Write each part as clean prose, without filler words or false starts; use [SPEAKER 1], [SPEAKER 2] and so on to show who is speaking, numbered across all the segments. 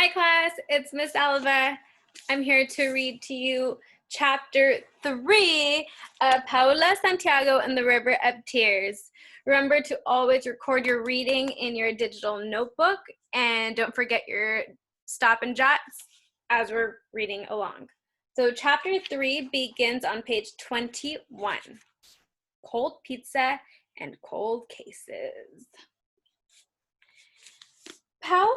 [SPEAKER 1] Hi class, it's Miss Alva. I'm here to read to you chapter 3 of Paola, Santiago, and the River of Tears. Remember to always record your reading in your digital notebook and don't forget your stop and jots as we're reading along. So chapter 3 begins on page 21, Cold Pizza and Cold Cases. Pao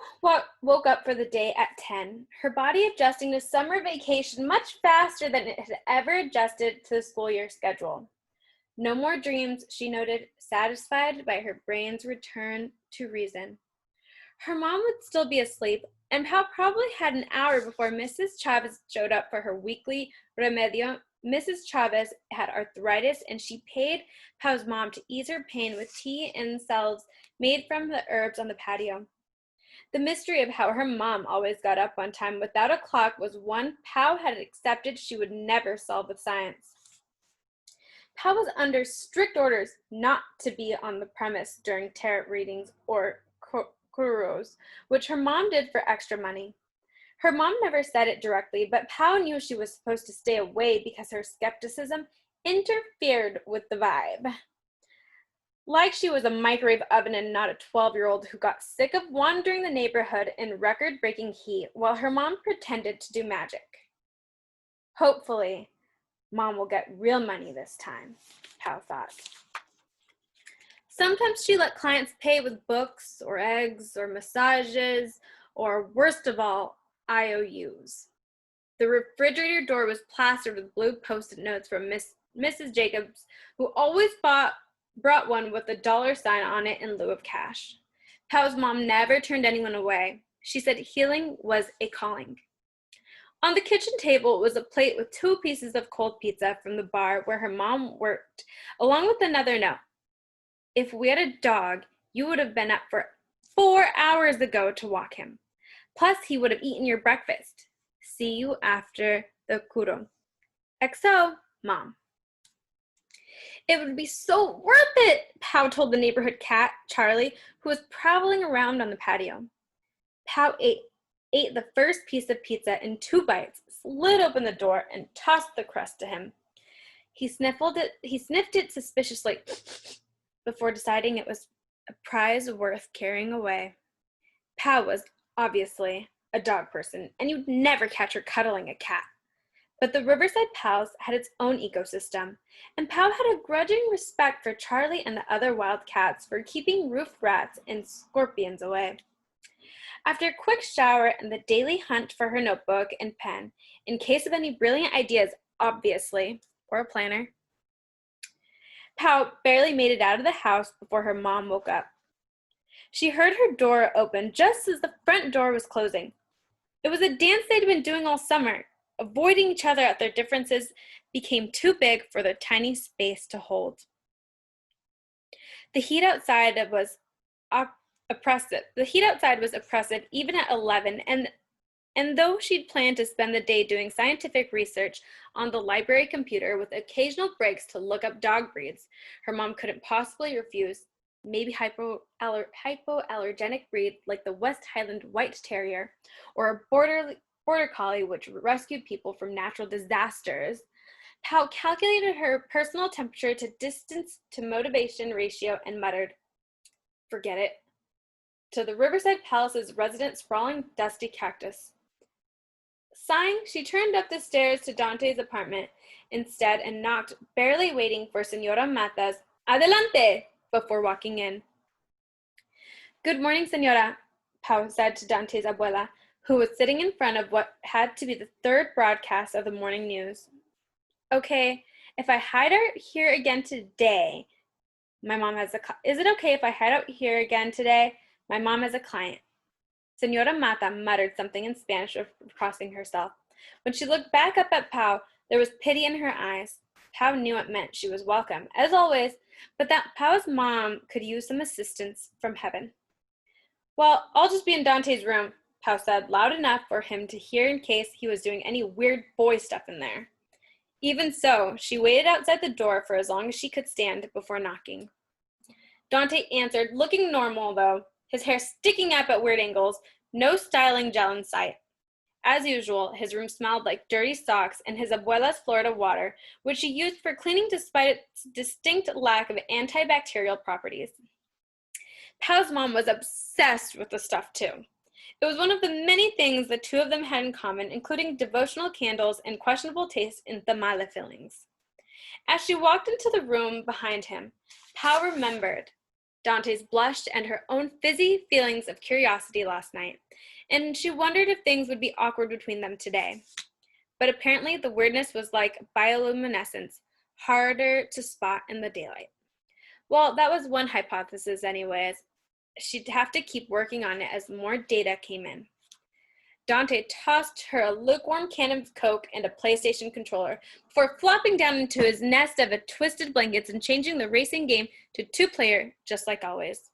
[SPEAKER 1] woke up for the day at 10, her body adjusting to summer vacation much faster than it had ever adjusted to the school year schedule. No more dreams, she noted, satisfied by her brain's return to reason. Her mom would still be asleep, and Pao probably had an hour before Mrs. Chavez showed up for her weekly remedio. Mrs. Chavez had arthritis, and she paid Pao's mom to ease her pain with tea and salves made from the herbs on the patio. The mystery of how her mom always got up on time without a clock was one Pao had accepted she would never solve with science. Pao was under strict orders not to be on the premise during tarot readings or kuros, which her mom did for extra money. Her mom never said it directly, but Pao knew she was supposed to stay away because her skepticism interfered with the vibe. Like she was a microwave oven and not a 12-year-old who got sick of wandering the neighborhood in record-breaking heat while her mom pretended to do magic. Hopefully, Mom will get real money this time, Pao thought. Sometimes she let clients pay with books or eggs or massages or, worst of all, IOUs. The refrigerator door was plastered with blue Post-it notes from Mrs. Jacobs, who always brought one with a $ sign on it in lieu of cash. Pao's mom never turned anyone away. She said healing was a calling. On the kitchen table was a plate with 2 pieces of cold pizza from the bar where her mom worked, along with another note. If we had a dog, you would have been up for 4 hours ago to walk him. Plus, he would have eaten your breakfast. See you after the kuro. XO, Mom. It would be so worth it, Pao told the neighborhood cat, Charlie, who was prowling around on the patio. Pao ate the first piece of pizza in 2 bites, slid open the door, and tossed the crust to him. He sniffed it suspiciously before deciding it was a prize worth carrying away. Pao was, obviously, a dog person, and you'd never catch her cuddling a cat. But the Riverside Pals had its own ecosystem, and Pao had a grudging respect for Charlie and the other wild cats for keeping roof rats and scorpions away. After a quick shower and the daily hunt for her notebook and pen, in case of any brilliant ideas, obviously, or a planner, Pao barely made it out of the house before her mom woke up. She heard her door open just as the front door was closing. It was a dance they'd been doing all summer. Avoiding each other at their differences became too big for their tiny space to hold. The heat outside was oppressive. Even at 11, and though she'd planned to spend the day doing scientific research on the library computer with occasional breaks to look up dog breeds, her mom couldn't possibly refuse maybe hypoallergenic breed like the West Highland White Terrier or a border collie which rescued people from natural disasters. Pao calculated her personal temperature to distance to motivation ratio and muttered, "Forget it," to the Riverside Palace's resident sprawling dusty cactus. Sighing, she turned up the stairs to Dante's apartment instead and knocked, barely waiting for Senora Mata's "Adelante" before walking in. "Good morning, Senora," Pao said to Dante's abuela, who was sitting in front of what had to be the 3rd broadcast of the morning news. "Okay, if I hide out here again today, is it okay if I hide out here again today? My mom has a client." Senora Mata muttered something in Spanish before crossing herself. When she looked back up at Pao, there was pity in her eyes. Pao knew it meant she was welcome, as always, but that Pao's mom could use some assistance from heaven. "Well, I'll just be in Dante's room," Pao said, loud enough for him to hear in case he was doing any weird boy stuff in there. Even so, she waited outside the door for as long as she could stand before knocking. Dante answered, looking normal though, his hair sticking up at weird angles, No styling gel in sight. As usual, his room smelled like dirty socks and his abuela's Florida water, which she used for cleaning despite its distinct lack of antibacterial properties. Pao's mom was obsessed with the stuff too. It was one of the many things the two of them had in common, including devotional candles and questionable taste in tamale fillings. As she walked into the room behind him, Pao remembered Dante's blush and her own fizzy feelings of curiosity last night, and she wondered if things would be awkward between them today. But apparently the weirdness was like bioluminescence, harder to spot in the daylight. Well, that was one hypothesis anyways. She'd have to keep working on it as more data came in. Dante tossed her a lukewarm can of Coke and a PlayStation controller before flopping down into his nest of twisted blankets and changing the racing game to two-player, just like always.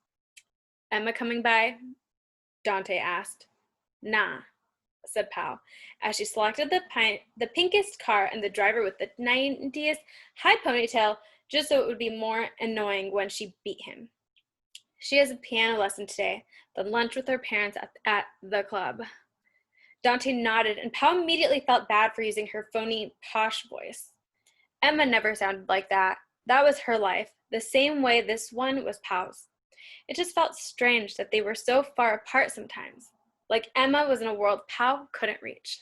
[SPEAKER 1] Emma coming by? Dante asked. Nah, said Pao, as she selected the pinkest car and the driver with the 90s high ponytail just so it would be more annoying when she beat him. She has a piano lesson today, then lunch with her parents at the club. Dante nodded, and Pao immediately felt bad for using her phony, posh voice. Emma never sounded like that. That was her life, the same way this one was Pao's. It just felt strange that they were so far apart sometimes, like Emma was in a world Pao couldn't reach.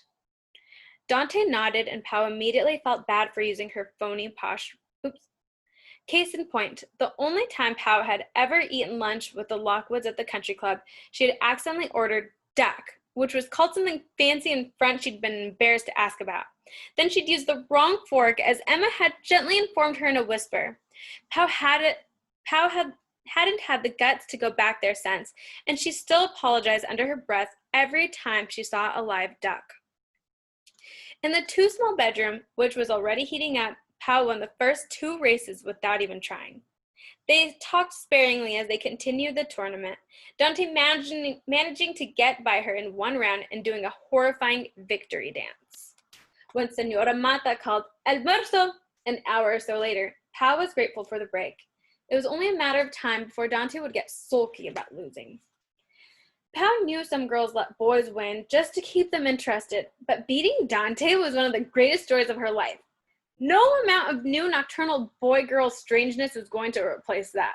[SPEAKER 1] Dante nodded, and Pao immediately felt bad for using her phony, posh. Case in point, the only time Pao had ever eaten lunch with the Lockwoods at the country club, she had accidentally ordered duck, which was called something fancy in French she'd been embarrassed to ask about. Then she'd used the wrong fork, as Emma had gently informed her in a whisper. Pao hadn't had the guts to go back there since, and she still apologized under her breath every time she saw a live duck. In the too-small bedroom, which was already heating up, Pao won the first 2 races without even trying. They talked sparingly as they continued the tournament, Dante managing to get by her in one round and doing a horrifying victory dance. When Senora Mata called "Almuerzo" an hour or so later, Pao was grateful for the break. It was only a matter of time before Dante would get sulky about losing. Pao knew some girls let boys win just to keep them interested, but beating Dante was one of the greatest stories of her life. No amount of new nocturnal boy-girl strangeness was going to replace that.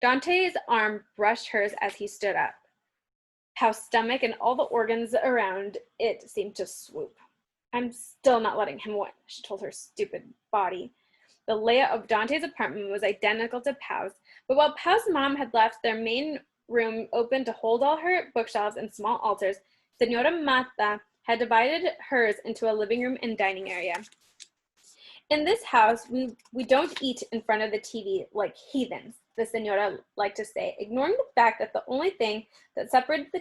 [SPEAKER 1] Dante's arm brushed hers as he stood up. Pao's stomach and all the organs around it seemed to swoop. I'm still not letting him win, she told her stupid body. The layout of Dante's apartment was identical to Pao's, but while Pao's mom had left their main room open to hold all her bookshelves and small altars, Senora Mata had divided hers into a living room and dining area. In this house, we don't eat in front of the TV like heathens, the senora liked to say, ignoring the fact that the only thing that separated the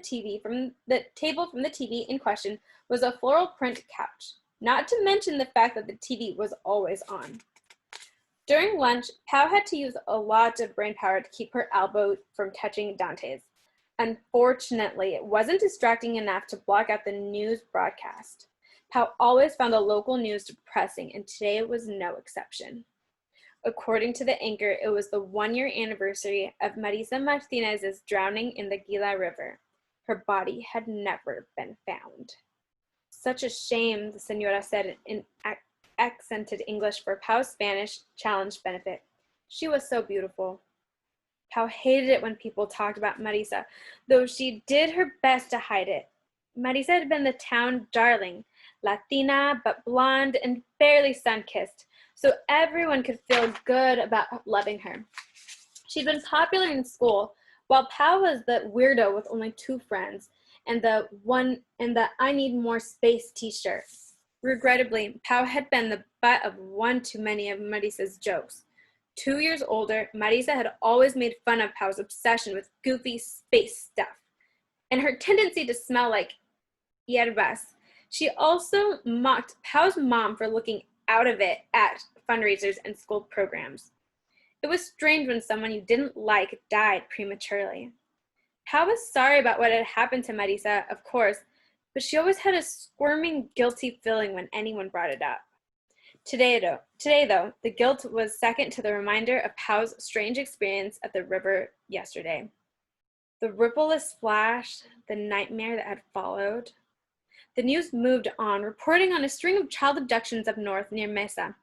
[SPEAKER 1] table from the TV in question was a floral print couch, not to mention the fact that the TV was always on. During lunch, Pao had to use a lot of brain power to keep her elbow from touching Dante's. Unfortunately, it wasn't distracting enough to block out the news broadcast. Pao always found the local news depressing, and today was no exception. According to the anchor, it was the 1-year anniversary of Marisa Martinez's drowning in the Gila River. Her body had never been found. Such a shame, the senora said in accented English for Pao's Spanish challenge benefit. She was so beautiful. Pao hated it when people talked about Marisa, though she did her best to hide it. Marisa had been the town darling, Latina but blonde and barely sun-kissed, so everyone could feel good about loving her. She'd been popular in school, while Pao was the weirdo with only 2 friends, and the I need more space t-shirt. Regrettably, Pao had been the butt of one too many of Marisa's jokes. 2 years older, Marisa had always made fun of Pao's obsession with goofy space stuff, and her tendency to smell like hierbas. She also mocked Pao's mom for looking out of it at fundraisers and school programs. It was strange when someone you didn't like died prematurely. Pao was sorry about what had happened to Marisa, of course, but she always had a squirming, guilty feeling when anyone brought it up. Today, though, the guilt was second to the reminder of Pao's strange experience at the river yesterday. The rippleless splash, the nightmare that had followed. The news moved on, reporting on a string of child abductions up north near Mesa.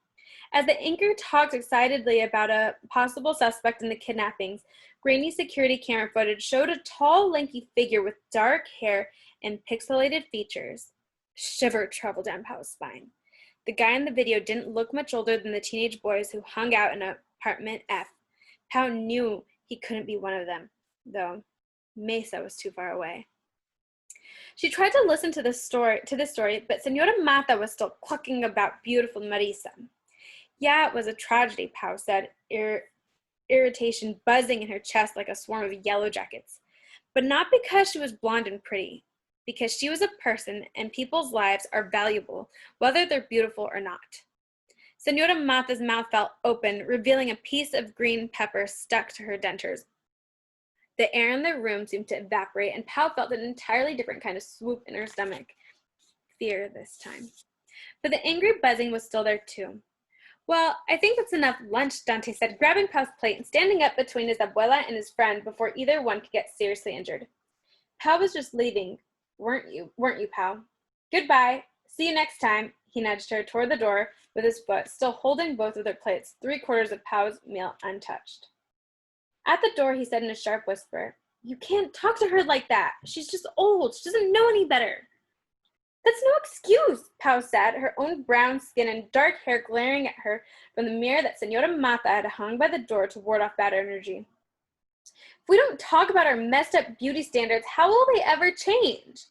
[SPEAKER 1] As the anchor talked excitedly about a possible suspect in the kidnappings, grainy security camera footage showed a tall, lanky figure with dark hair and pixelated features. A shiver traveled down Pao's spine. The guy in the video didn't look much older than the teenage boys who hung out in apartment F. Pao knew he couldn't be one of them, though Mesa was too far away. She tried to listen to this story, but Senora Mata was still clucking about beautiful Marisa. Yeah, it was a tragedy, Pao said, irritation buzzing in her chest like a swarm of yellow jackets. But not because she was blonde and pretty, because she was a person and people's lives are valuable, whether they're beautiful or not. Senora Mata's mouth fell open, revealing a piece of green pepper stuck to her dentures. The air in the room seemed to evaporate, and Pao felt an entirely different kind of swoop in her stomach. Fear this time. But the angry buzzing was still there too. Well, I think that's enough lunch, Dante said, grabbing Pao's plate and standing up between his abuela and his friend before either one could get seriously injured. Pao was just leaving, weren't you, Pao? Goodbye. See you next time. He nudged her toward the door with his foot, still holding both of their plates, 3/4 of Pao's meal untouched. At the door, he said in a sharp whisper, "You can't talk to her like that. She's just old. She doesn't know any better." "That's no excuse," Pao said, her own brown skin and dark hair glaring at her from the mirror that Senora Mata had hung by the door to ward off bad energy. "If we don't talk about our messed up beauty standards, how will they ever change?"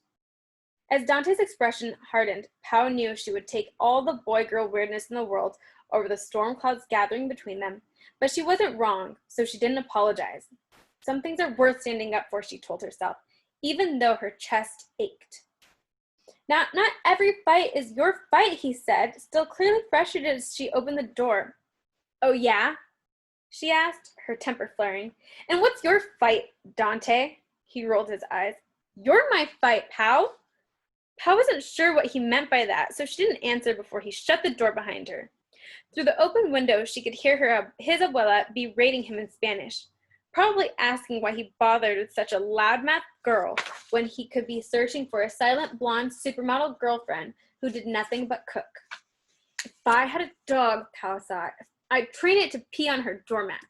[SPEAKER 1] As Dante's expression hardened, Pao knew she would take all the boy-girl weirdness in the world over the storm clouds gathering between them, but she wasn't wrong, so she didn't apologize. Some things are worth standing up for, she told herself, even though her chest ached. "Now, not every fight is your fight," he said, still clearly frustrated as she opened the door. "Oh, yeah?" she asked, her temper flaring. "And what's your fight, Dante?" He rolled his eyes. "You're my fight, Pao." Pao wasn't sure what he meant by that, so she didn't answer before he shut the door behind her. Through the open window, she could hear his abuela berating him in Spanish, probably asking why he bothered with such a loudmouth girl when he could be searching for a silent blonde supermodel girlfriend who did nothing but cook. If I had a dog, Pao thought, I'd train it to pee on her doormat.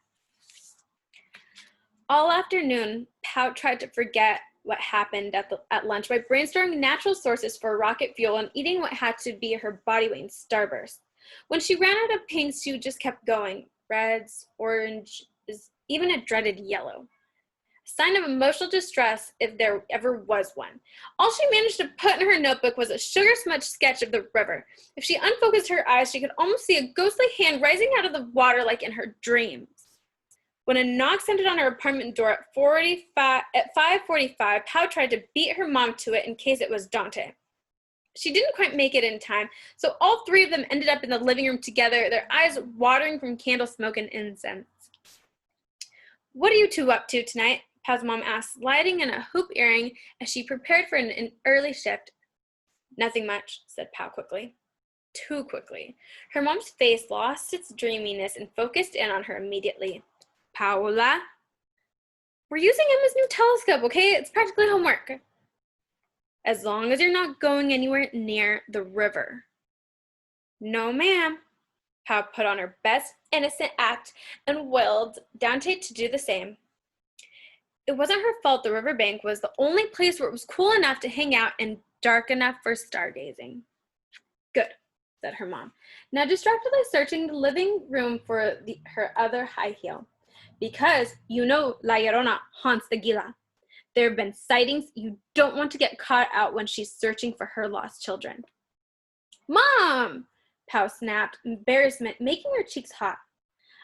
[SPEAKER 1] All afternoon, Pao tried to forget what happened at lunch by brainstorming natural sources for rocket fuel and eating what had to be her body weight in Starburst. When she ran out of pinks, she just kept going. Reds, oranges, even a dreaded yellow. A sign of emotional distress, if there ever was one. All she managed to put in her notebook was a sugar-smudged sketch of the river. If she unfocused her eyes, she could almost see a ghostly hand rising out of the water like in her dreams. When a knock sounded on her apartment door at 5:45, Pao tried to beat her mom to it in case it was Dante. She didn't quite make it in time, so all three of them ended up in the living room together, their eyes watering from candle smoke and incense. "What are you two up to tonight?" Pao's mom asked, sliding in a hoop earring as she prepared for an early shift. "Nothing much," said Pao quickly. Too quickly. Her mom's face lost its dreaminess and focused in on her immediately. "Paola? We're using Emma's new telescope, okay? It's practically homework." "As long as you're not going anywhere near the river." "No, ma'am." Pao put on her best innocent act and willed Dante to do the same. It wasn't her fault the riverbank was the only place where it was cool enough to hang out and dark enough for stargazing. "Good," said her mom, now distractedly searching the living room for her other high heel. "Because, you know, La Llorona haunts the Gila. There have been sightings. You don't want to get caught out when she's searching for her lost children." "Mom!" Pao snapped, embarrassment making her cheeks hot.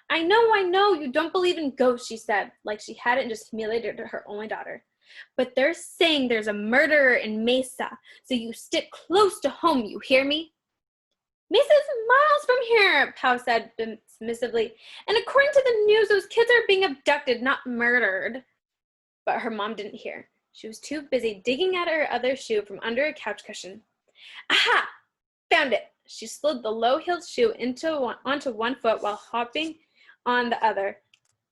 [SPEAKER 1] I know, you don't believe in ghosts," she said, like she hadn't just humiliated her only daughter. "But they're saying there's a murderer in Mesa, so you stick close to home, you hear me?" "Mesa's miles from here," Pao said dismissively, "and according to the news, those kids are being abducted, not murdered." But her mom didn't hear. She was too busy digging at her other shoe from under a couch cushion. "Aha! Found it!" She slid the low-heeled shoe onto one foot while hopping on the other.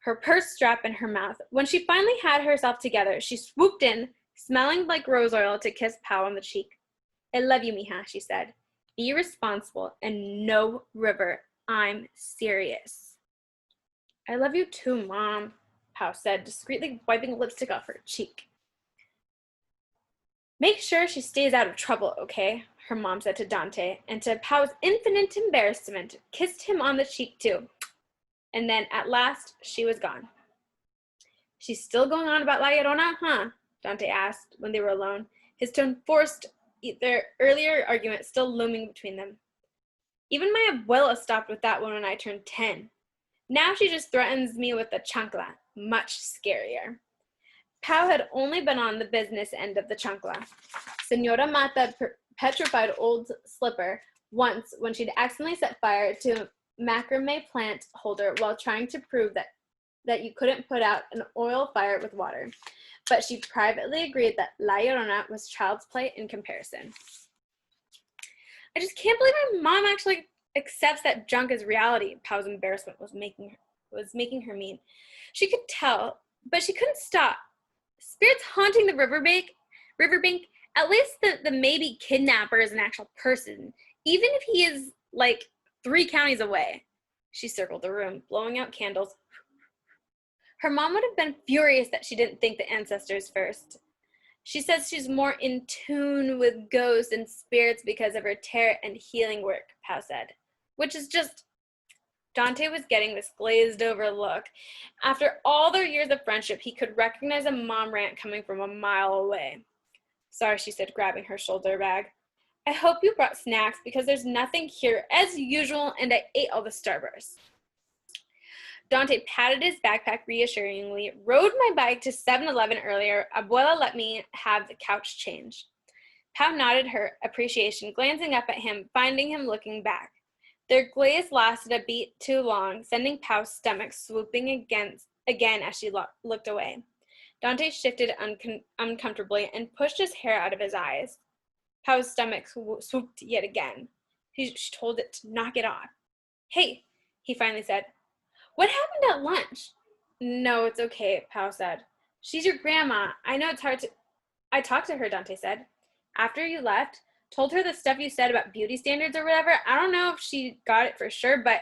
[SPEAKER 1] her purse strap in her mouth. When she finally had herself together, she swooped in, smelling like rose oil, to kiss Pao on the cheek. I love you, mija, she said. Be responsible and no river. I'm serious. I love you too, Mom, Pao said, discreetly wiping lipstick off her cheek. Make sure she stays out of trouble, okay? Her mom said to Dante, and to Pao's infinite embarrassment, kissed him on the cheek too. And then, at last, she was gone. She's still going on about La Llorona, huh? Dante asked when they were alone, his tone forced, their earlier argument still looming between them. Even my abuela stopped with that one when I turned 10. Now she just threatens me with the chancla. Much scarier. Pao had only been on the business end of the chancla. Senora Mata petrified old slipper once when she'd accidentally set fire to a macrame plant holder while trying to prove that you couldn't put out an oil fire with water. But she privately agreed that La Llorona was child's play in comparison. I just can't believe my mom actually accepts that junk as reality, Pao's embarrassment was making her mean. She could tell, but she couldn't stop. Spirits haunting the riverbank, at least the maybe kidnapper is an actual person, even if he is like 3 counties away. She circled the room, blowing out candles. Her mom would have been furious that she didn't thank the ancestors first. She says she's more in tune with ghosts and spirits because of her tarot and healing work, Pao said, which is just... Dante was getting this glazed over look. After all their years of friendship, he could recognize a mom rant coming from a mile away. Sorry, she said, grabbing her shoulder bag. I hope you brought snacks because there's nothing here as usual and I ate all the Starbursts. Dante patted his backpack reassuringly. Rode my bike to 7-Eleven earlier. Abuela let me have the couch change. Pao nodded her appreciation, glancing up at him, finding him looking back. Their glaze lasted a beat too long, sending Pao's stomach swooping again as she looked away. Dante shifted uncomfortably and pushed his hair out of his eyes. Pao's stomach swooped yet again. She told it to knock it off. Hey, he finally said. What happened at lunch? No, it's okay, Pao said. She's your grandma. I know it's hard to... I talked to her, Dante said. After you left, told her the stuff you said about beauty standards or whatever. I don't know if she got it for sure, but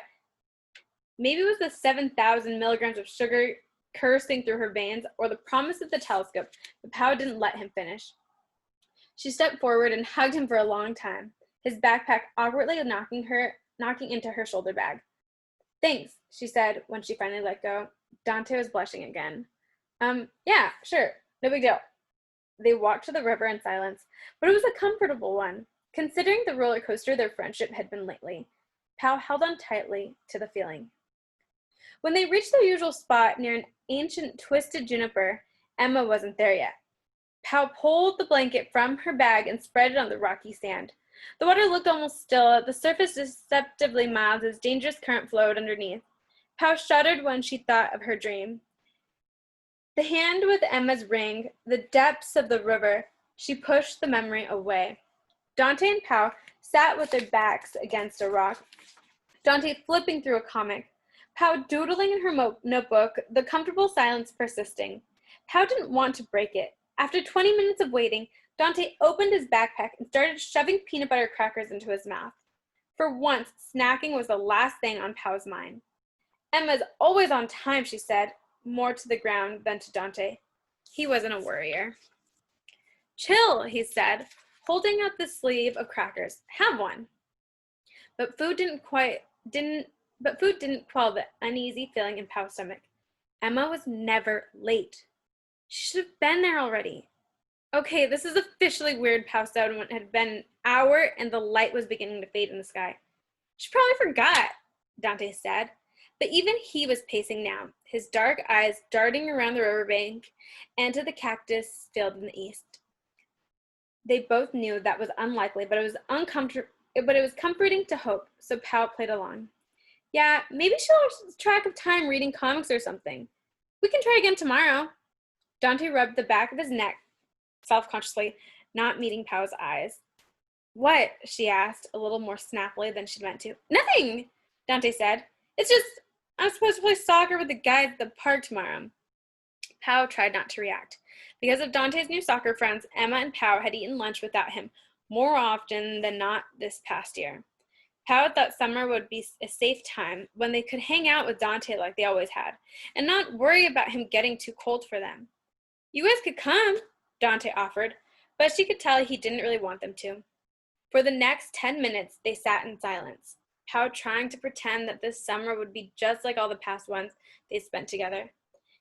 [SPEAKER 1] maybe it was the 7,000 milligrams of sugar coursing through her veins or the promise of the telescope, but Pao didn't let him finish. She stepped forward and hugged him for a long time, his backpack awkwardly knocking into her shoulder bag. Thanks, she said when she finally let go. Dante was blushing again. Yeah, sure, no big deal. They walked to the river in silence, but it was a comfortable one, considering the roller coaster their friendship had been lately. Pao held on tightly to the feeling. When they reached their usual spot near an ancient twisted juniper, Emma wasn't there yet. Pao pulled the blanket from her bag and spread it on the rocky sand. The water looked almost still, the surface deceptively mild as dangerous current flowed underneath. Pao shuddered when she thought of her dream. The hand with Emma's ring, the depths of the river, she pushed the memory away. Dante and Pao sat with their backs against a rock, Dante flipping through a comic, Pao doodling in her notebook, the comfortable silence persisting. Pao didn't want to break it. After 20 minutes of waiting, Dante opened his backpack and started shoving peanut butter crackers into his mouth. For once, snacking was the last thing on Pao's mind. Emma's always on time, she said, more to the ground than to Dante. He wasn't a worrier. Chill, he said, holding out the sleeve of crackers. Have one. But food didn't quell the uneasy feeling in Pao's stomach. Emma was never late. She should have been there already. Okay, this is officially weird, Pao said when it had been an hour and the light was beginning to fade in the sky. She probably forgot, Dante said. But even he was pacing now, his dark eyes darting around the riverbank and to the cactus field in the east. They both knew that was unlikely, but it was comforting to hope, so Pao played along. Yeah, maybe she'll lose track of time reading comics or something. We can try again tomorrow. Dante rubbed the back of his neck, self-consciously, not meeting Pao's eyes. What? She asked, a little more snappily than she'd meant to. Nothing, Dante said. It's just, I'm supposed to play soccer with the guys at the park tomorrow. Pao tried not to react. Because of Dante's new soccer friends, Emma and Pao had eaten lunch without him more often than not this past year. Pao thought summer would be a safe time when they could hang out with Dante like they always had, and not worry about him getting too cold for them. You guys could come, Dante offered, but she could tell he didn't really want them to. For the next 10 minutes, they sat in silence, Pao trying to pretend that this summer would be just like all the past ones they spent together.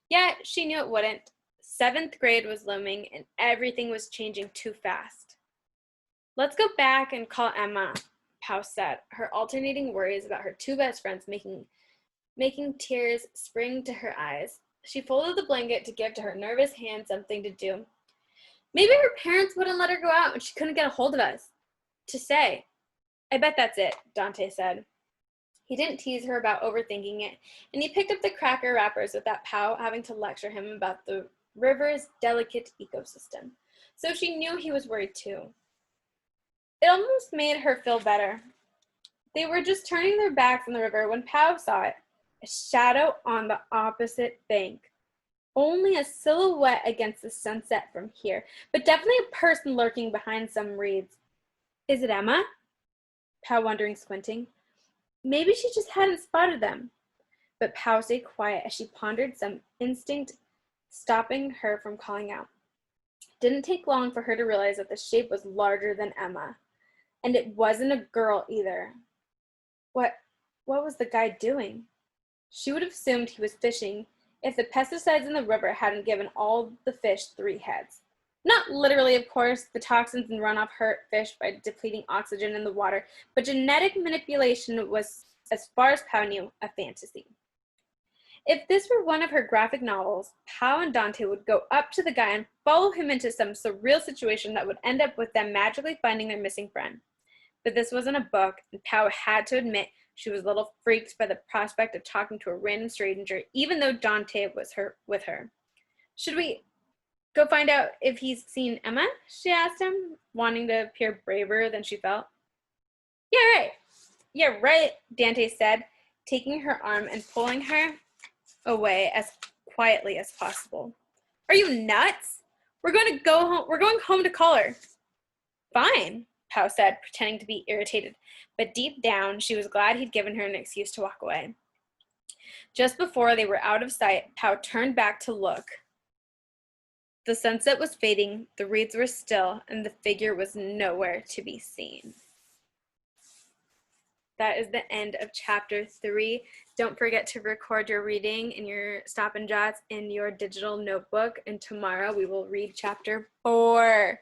[SPEAKER 1] Yet, she knew it wouldn't. 7th grade was looming, and everything was changing too fast. Let's go back and call Emma, Pao said, her alternating worries about her two best friends making tears spring to her eyes. She folded the blanket to give to her nervous hand something to do. Maybe her parents wouldn't let her go out and she couldn't get a hold of us. To say. I bet that's it, Dante said. He didn't tease her about overthinking it, and he picked up the cracker wrappers without Pao having to lecture him about the river's delicate ecosystem. So she knew he was worried too. It almost made her feel better. They were just turning their backs on the river when Pao saw it, a shadow on the opposite bank. Only a silhouette against the sunset from here, but definitely a person lurking behind some reeds. Is it Emma? Pao wondering, squinting. Maybe she just hadn't spotted them. But Pao stayed quiet as she pondered some instinct stopping her from calling out. It didn't take long for her to realize that the shape was larger than Emma. And it wasn't a girl either. What was the guy doing? She would have assumed he was fishing if the pesticides in the river hadn't given all the fish 3 heads. Not literally, of course, the toxins and runoff hurt fish by depleting oxygen in the water, but genetic manipulation was, as far as Pao knew, a fantasy. If this were one of her graphic novels, Pao and Dante would go up to the guy and follow him into some surreal situation that would end up with them magically finding their missing friend. But this wasn't a book, and Pao had to admit she was a little freaked by the prospect of talking to a random stranger, even though Dante was with her. Should we go find out if he's seen Emma? She asked him, wanting to appear braver than she felt. Yeah, right, Dante said, taking her arm and pulling her away as quietly as possible. Are you nuts? We're going home to call her. Fine, Pao said, pretending to be irritated, but deep down she was glad he'd given her an excuse to walk away. Just before they were out of sight, Pao turned back to look. The sunset was fading, the reeds were still, and the figure was nowhere to be seen. That is the end of chapter 3. Don't forget to record your reading in your Stop and Jots in your digital notebook, and tomorrow we will read chapter 4.